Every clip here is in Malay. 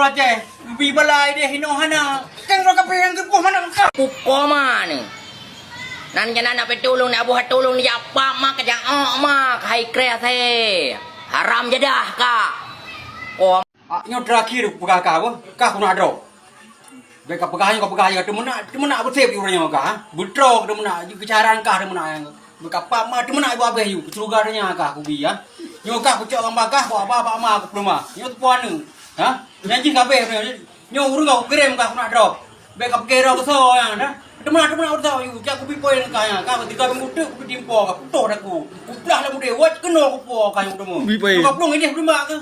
Aceh. Bi balai dia hinohana. Kan ro kapian ke mana ka? Pukoma ni. Nan jangan nak petulung nak buat tolong ni apa mak kerja mak hai krease. Haram jadah kak. Kom. Nyo terakhir pegah ka apa? Ka kuna adro. Beka pegahnya temuna bersep uranya ka. Butro temuna kecaran ka temuna. Beka pa ma temuna ibu abeh yu kecugaranya ka ku bi ya. Nyo ka ku cok lambakah ku apa ma ku pluma. Nyo tuan ni. Ha? Nyanyi kabeh nyo urung ka kirim ka kuna adro. Beka pekero ke so ya dah. Temuna urang yu jak ku bi poin ka ya. Ka tiga minggu tu ku timpo ka putoh dah ku. Ku plah lah mude wat keno ku po ka yu temu. Ka plung ini pluma ke.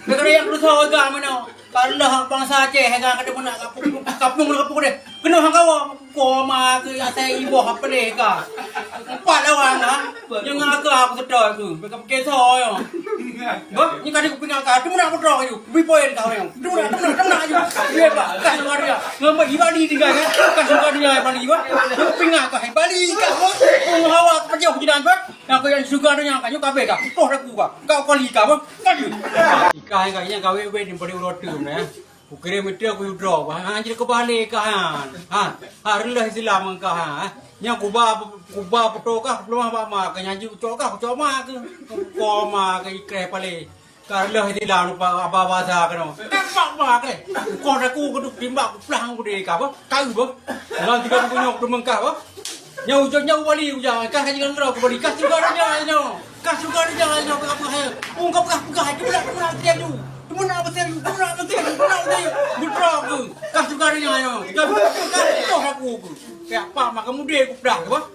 Beka yang ku so ga mana. Kalau bangsa Aceh hega kada pun nak kapung deh. Kena hang kawa koma ke ate ibu apa deh ka. Empat lawan ha. Yang aku sedar tu. Beka pakai so yo. Ba, ni kadi ku pingal ka. Tu nak pedro you. Bi poin ka yo. Tu nak you. Dia ba, ka suka dia. Ngamba ibadi tinggal kan. Ka suka dia bali ba. Tu pingal ka. Bali ka. Ung hawa pajau jidan ba. Yang yang suka dia ka yo kabeh ka. Toh aku ka. Kau kali ka ba. Kali. Ikai ka yang gawe we di bodi urut tu na. Ku kirim itu aku draw. Anjir ke balik ka han. Ha relah Islam ka ha. Yang kuba foto ka belum apa ma ka nyanyi cok ka cok ma ke. Ko ma ke ikre pale. Ka relah Islam pa apa bahasa ka no. Pak ma ke. Ko aku keduk timbak plang ku de ka ba. Kau ba. Lang tiga ku nyok tu mengka ba. Nyau wali uja ka ka jangan draw ku balik ka suka dia no. Ka suka dia no ka apa. Ungkap ka dia dia tu. Mana betul, betul aku. Kasih karinya yo. Toh aku. Kayak apa mak kamu dia aku dah apa?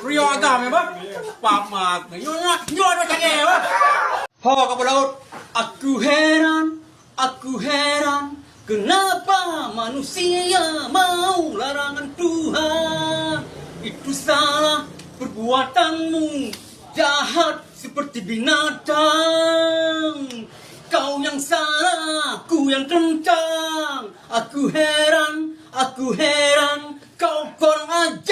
Rio agam apa? Pak mak. Yo ada cakap apa? Ho ke laut. Aku heran. Kenapa manusia mau larangan Tuhan? Itu salah perbuatanmu. Jahat seperti binatang. Kau yang salah, aku yang kencang. Aku heran, kau kurang ajar.